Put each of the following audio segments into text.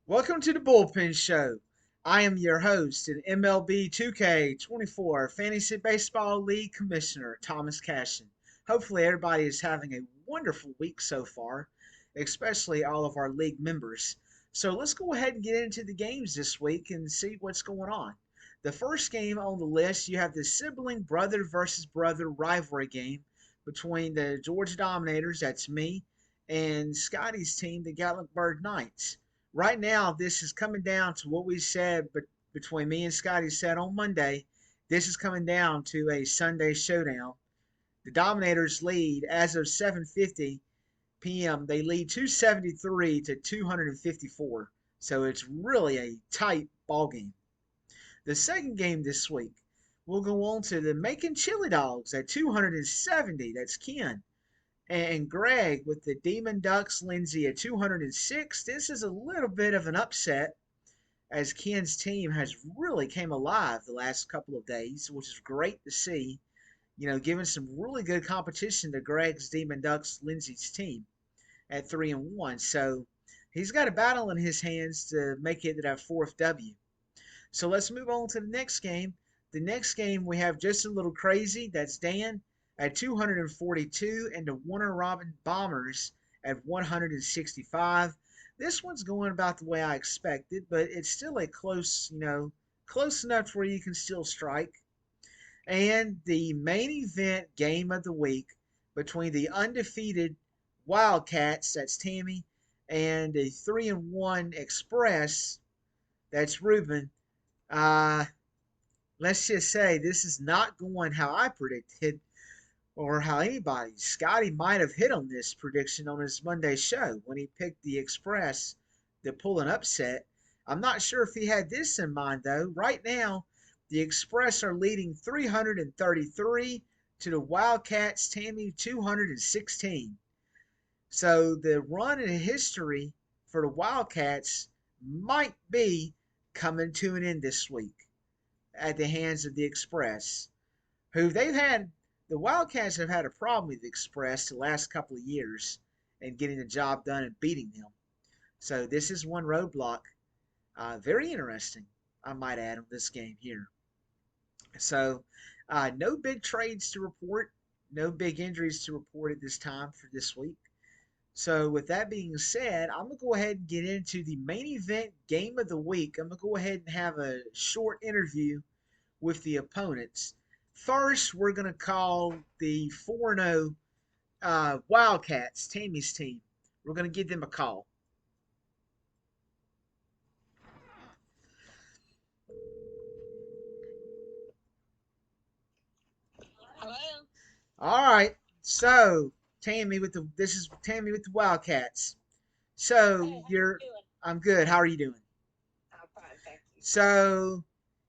Welcome to the Bullpen Show. I am your host and MLB 2K24 Fantasy Baseball League Commissioner, Thomas Cashin. Hopefully, everybody is having a wonderful week so far, especially all of our league members. So, let's go ahead and get into the games this week and see what's going on. The first game on the list, you have the sibling brother versus brother rivalry game between the Georgia Dominators, that's me, and Scotty's team, the Gatlinburg Knights. Right now, this is coming down to what we said between me and Scotty said on Monday. This is coming down to a Sunday showdown. The Dominators lead as of 7:50 p.m. They lead 273 to 254. So it's really a tight ball game. The second game this week, we'll go on to the Macon Chili Dogs at 270. That's Ken and Greg with the Demon Ducks, Lindsay at 206. This is a little bit of an upset as Ken's team has really came alive the last couple of days, which is great to see. Giving some really good competition to Greg's Demon Ducks, Lindsay's team at 3-1. So he's got a battle in his hands to make it to that fourth W. So let's move on to the next game. The next game we have just a little crazy. That's Dan at 242 and the Warner Robin Bombers at 165. This one's going about the way I expected, but it's still a close, close enough where you can still strike. And the main event game of the week between the undefeated Wildcats, that's Tammy, and the 3-1 Express, that's Ruben. Uh, let's just say this is not going how I predicted or how anybody. Scotty might have hit on this prediction on his Monday show when he picked the Express to pull an upset. I'm not sure if he had this in mind, though. Right now, the Express are leading 333 to the Wildcats, Tammy 216. So the run in history for the Wildcats might be coming to an end this week at the hands of the Express, who the Wildcats have had a problem with the Express the last couple of years and getting the job done and beating them. So this is one roadblock. Very interesting, I might add, on this game here. So no big trades to report, no big injuries to report at this time for this week. So with that being said, I'm going to go ahead and get into the main event game of the week. I'm going to go ahead and have a short interview with the opponents. First, we're going to call the 4-0 Wildcats, Tammy's team. We're going to give them a call. Hello. All right. So, this is Tammy with the Wildcats. Hey, So, how you you're doing? I'm good. How are you doing? I'm fine, thank you. So,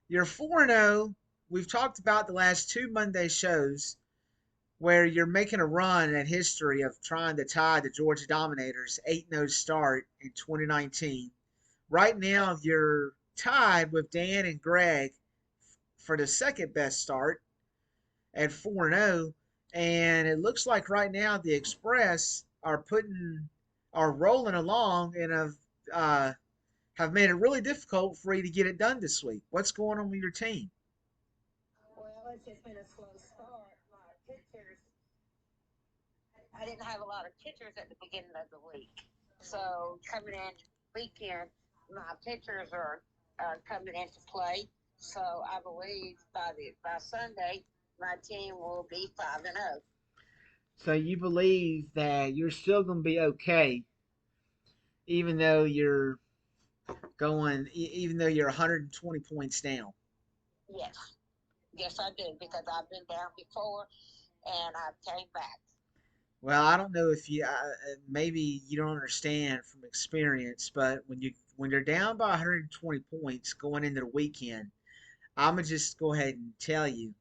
you're 4-0. We've talked about the last two Monday shows where you're making a run at history of trying to tie the Georgia Dominators 8-0 start in 2019. Right now, you're tied with Dan and Greg for the second best start at 4-0. And it looks like right now the Express are rolling along and have made it really difficult for you to get it done this week. What's going on with your team? Well, it's just been a slow start. My pitchers, I didn't have a lot of pitchers at the beginning of the week. So coming in weekend, my pitchers are coming into play. So I believe by Sunday, my team will be 5-0. So you believe that you're still going to be okay, even though even though you're 120 points down. Yes, yes, I do because I've been down before and I came back. Well, I don't know if maybe you don't understand from experience, but when you're down by 120 points going into the weekend, I'm gonna just go ahead and tell you,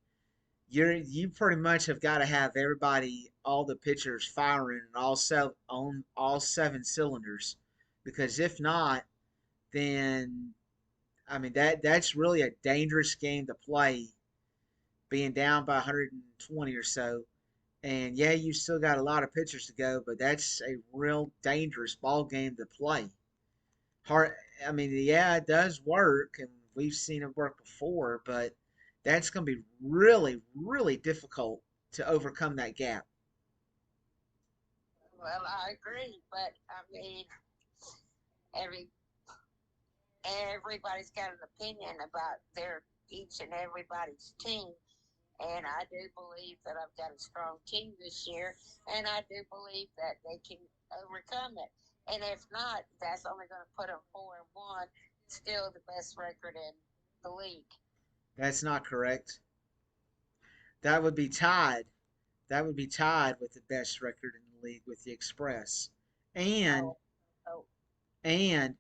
you pretty much have got to have everybody, all the pitchers firing on all seven cylinders, because if not, then I mean that's really a dangerous game to play, being down by 120 or so. And yeah, you still got a lot of pitchers to go, but that's a real dangerous ball game to play. Hard, I mean, yeah, it does work, and we've seen it work before, but that's going to be really, really difficult to overcome that gap. Well, I agree, but I mean, every everybody's got an opinion about their each and everybody's team. And I do believe that I've got a strong team this year, and I do believe that they can overcome it. And if not, that's only going to put them 4-1, still the best record in the league. That's not correct. That would be tied. That would be tied with the best record in the league with the Express. And Oh, oh, and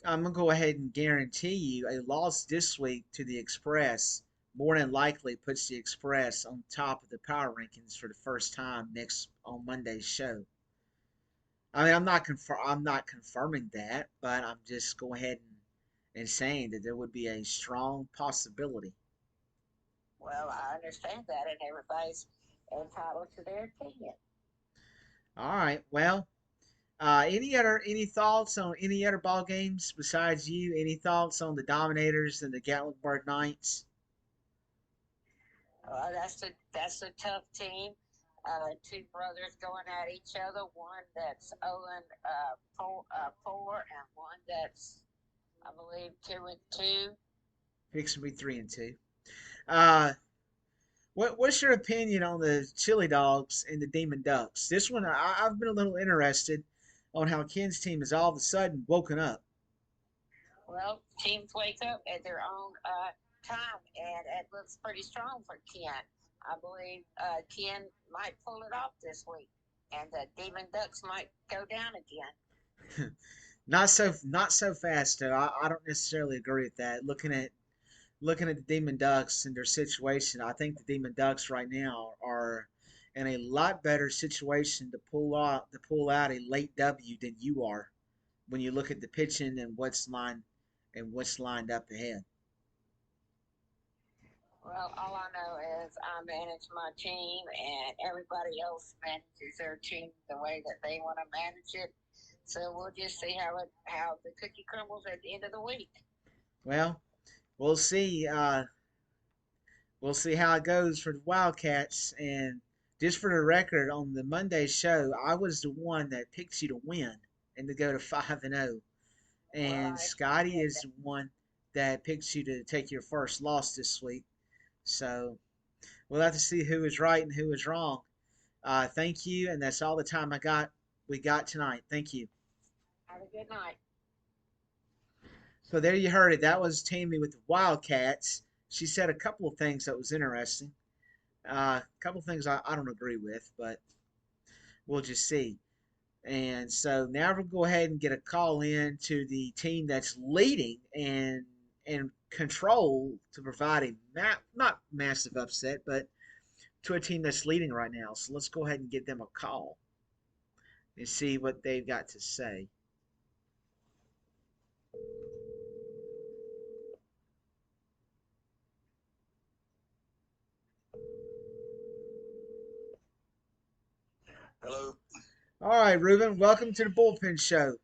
I'm gonna go ahead and guarantee you a loss this week to the Express more than likely puts the Express on top of the power rankings for the first time next on Monday's show. I mean, I'm not confirming that, but I'm just going ahead and saying that there would be a strong possibility. well, I understand that, and everybody's entitled to their opinion. All right. Well, any thoughts on any other ball games besides you? Any thoughts on the Dominators and the Gatlinburg Knights? That's a tough team. Two brothers going at each other. One that's 0-4, and one that's, I believe, 2-2. Picks will be 3-2. Uh, what's your opinion on the Chili Dogs and the Demon Ducks? This one, I've been a little interested on how Ken's team has all of a sudden woken up. Well, teams wake up at their own time, and it looks pretty strong for Ken. I believe Ken might pull it off this week, and the Demon Ducks might go down again. Not so fast though. I don't necessarily agree with that. Looking at the Demon Ducks and their situation, I think the Demon Ducks right now are in a lot better situation to pull out a late W than you are when you look at the pitching and what's lined up ahead. Well, all I know is I manage my team, and everybody else manages their team the way that they want to manage it. So we'll just see how the cookie crumbles at the end of the week. Well, we'll see. We'll see how it goes for the Wildcats. And just for the record, on the Monday show, I was the one that picked you to win and to go to 5-0, Well, and I Scotty appreciate is that. the one that picks you to take your first loss this week. So we'll have to see who is right and who is wrong. Thank you, and that's all the time we got tonight. Thank you. Have a good night. So there you heard it. That was Tammy with the Wildcats. She said a couple of things that was interesting. A couple of things I don't agree with, but we'll just see. And so now we'll go ahead and get a call in to the team that's leading and control to provide a not massive upset, but to a team that's leading right now. So let's go ahead and give them a call and see what they've got to say. Hello. All right, Ruben, welcome to the Bullpen Show.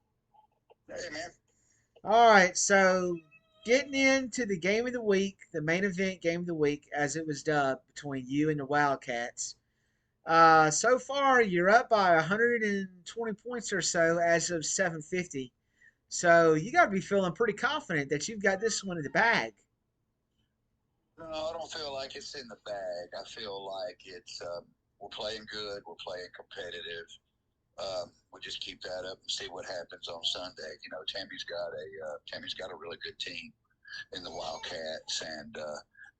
Hey, man. All right, so getting into the game of the week, the main event game of the week, as it was dubbed, between you and the Wildcats. So far, you're up by 120 points or so as of 750. So you got to be feeling pretty confident that you've got this one in the bag. No, I don't feel like it's in the bag. I feel like we're playing good. We're playing competitive. We'll just keep that up and see what happens on Sunday. You know, Tammy's got a really good team in the Wildcats, and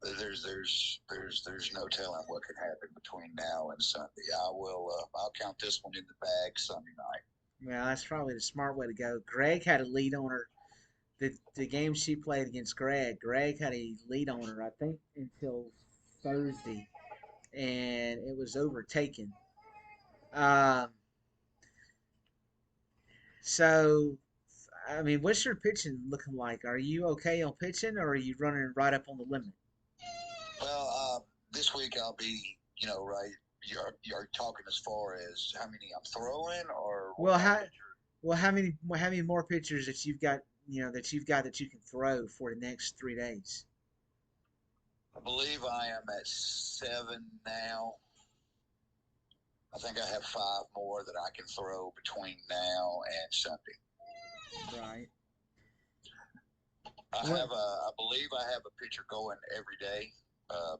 there's no telling what can happen between now and Sunday. I'll count this one in the bag Sunday night. Well, that's probably the smart way to go. Greg had a lead on her. The game she played against Greg had a lead on her, I think, until Thursday, and it was overtaken. Um, so, I mean, what's your pitching looking like? Are you okay on pitching, or are you running right up on the limit? Well, this week I'll be, right. You're talking as far as how many I'm throwing or Well, my how pitcher. Well, how many more pitchers that you've got? That you can throw for the next 3 days. I believe I am at 7 now. I think I have 5 more that I can throw between now and Sunday. Right. What? I believe I have a pitcher going every day. I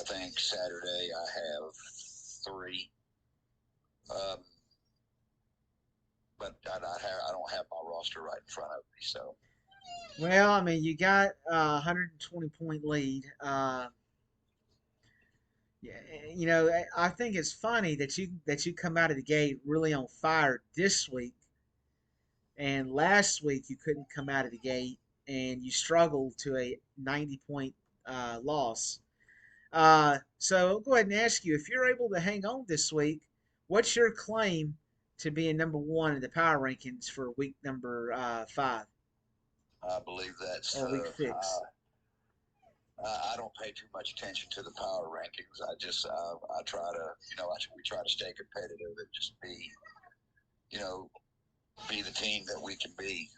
think Saturday I have 3. Um, but I don't have my roster right in front of me. So Well, I mean, you got a 120-point lead. Yeah, I think it's funny that you come out of the gate really on fire this week, and last week you couldn't come out of the gate and you struggled to a 90-point loss. So I'll go ahead and ask you, if you're able to hang on this week, what's your claim to being number one in the power rankings for week number 5 I believe that's or week 6? I don't pay too much attention to the power rankings. I try to we try to stay competitive and just you know be the team that we can be.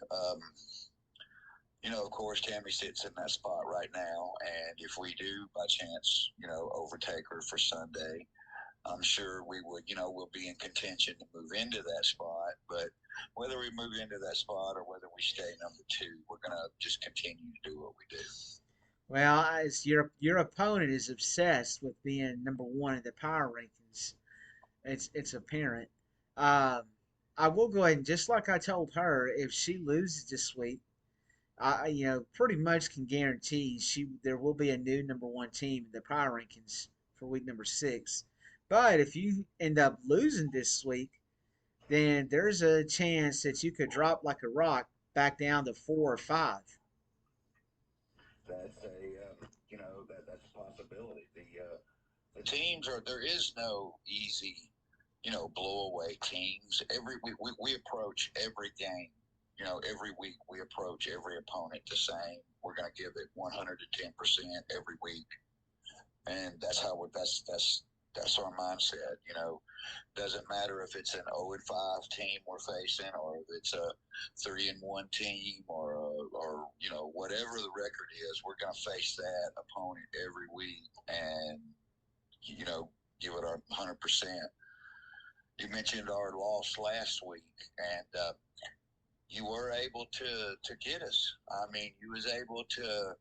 Of course, Tammy sits in that spot right now, and if we do by chance, overtake her for Sunday, I'm sure we'll be in contention to move into that spot. But whether we move into that spot or whether we stay number 2, we're gonna just continue to do what we do. Well, your opponent is obsessed with being number one in the power rankings. It's apparent. Um, I will go ahead and, just like I told her, if she loses this week, I pretty much can guarantee there will be a new number one team in the power rankings for week number 6. But if you end up losing this week, then there's a chance that you could drop like a rock back down to 4 or 5. That's that's a possibility. The teams are there is no easy blow away teams. We approach every game. Every week we approach every opponent the same. We're going to give it 110% every week, and that's our mindset. Doesn't matter if it's an 0-5 team we're facing, or if it's a 3-1 team, or whatever the record is, we're going to face that opponent every week, and you know give it our 100%. You mentioned our loss last week, and you were able to get us. I mean, you was able to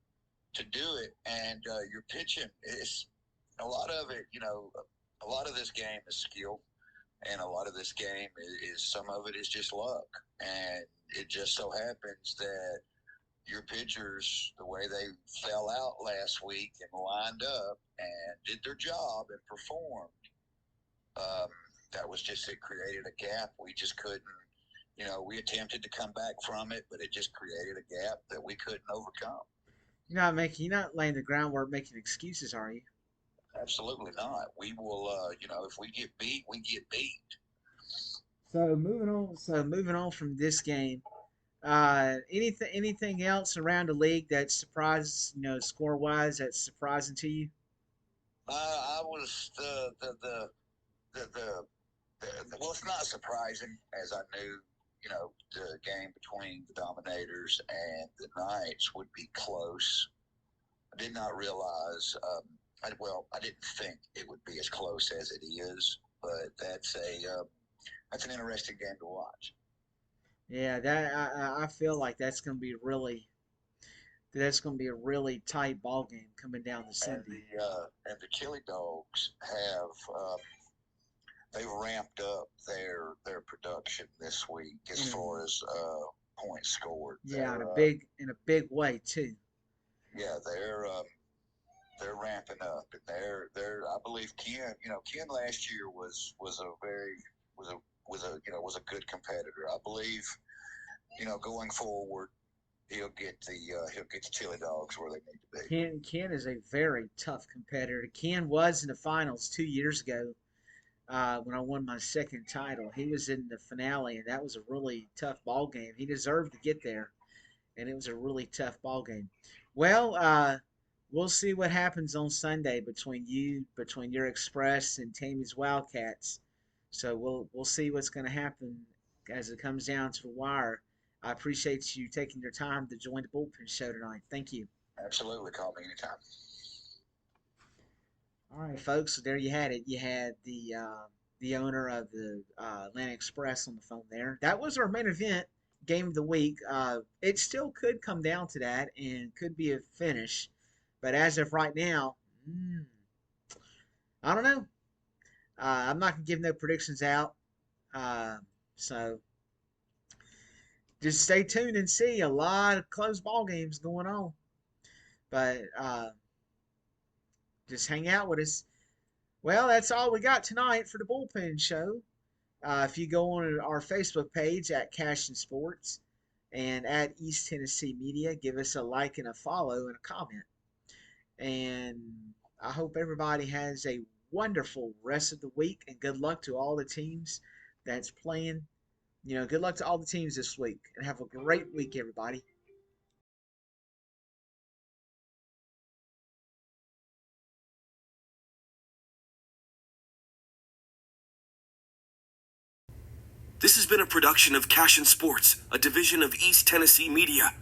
do it, and your pitching is a lot of it. A lot of this game is skill, and a lot of this game is some of it is just luck, and it just so happens that your pitchers, the way they fell out last week and lined up and did their job and performed, um, that was just it created a gap. We just couldn't. We attempted to come back from it, but it just created a gap that we couldn't overcome. You're not laying the groundwork making excuses, are you? Absolutely not. We will. If we get beat, we get beat. So moving on from this game, anything else around the league that surprised, score wise, that's surprising to you? I was the well, it's not surprising, as I knew, the game between the Dominators and the Knights would be close. I did not realize. I didn't think it would be as close as it is, but that's an interesting game to watch. Yeah, that I feel like that's gonna be a really tight ball game coming down to And Sunday. the Chili Dogs have they've ramped up their production this week as In a far as points scored. Yeah, in a big way too. They're ramping up, and they're I believe Ken last year was a very was a good competitor. I believe going forward he'll get the Chili Dogs where they need to be. Ken is a very tough competitor. Ken was in the finals 2 years ago when I won my second title. He was in the finale, and that was a really tough ball game. He deserved to get there, and it was a really tough ball game. Well, we'll see what happens on Sunday between your Express and Tammy's Wildcats. So we'll see what's going to happen as it comes down to the wire. I appreciate you taking your time to join the Bullpen Show tonight. Thank you. Absolutely. Call me anytime. All right, folks. So there you had it. You had the owner of the Atlanta Express on the phone there. That was our main event game of the week. It still could come down to that and could be a finish, but as of right now, I don't know. I'm not gonna give no predictions out. Uh, so just stay tuned and see a lot of close ball games going on. But just hang out with us. Well, that's all we got tonight for the Bullpen Show. If you go on our Facebook page at Cash and Sports and at East Tennessee Media, give us a like and a follow and a comment. And I hope everybody has a wonderful rest of the week and good luck to all the teams that's playing. Good luck to all the teams this week and have a great week, everybody. This has been a production of Cash and Sports, a division of East Tennessee Media.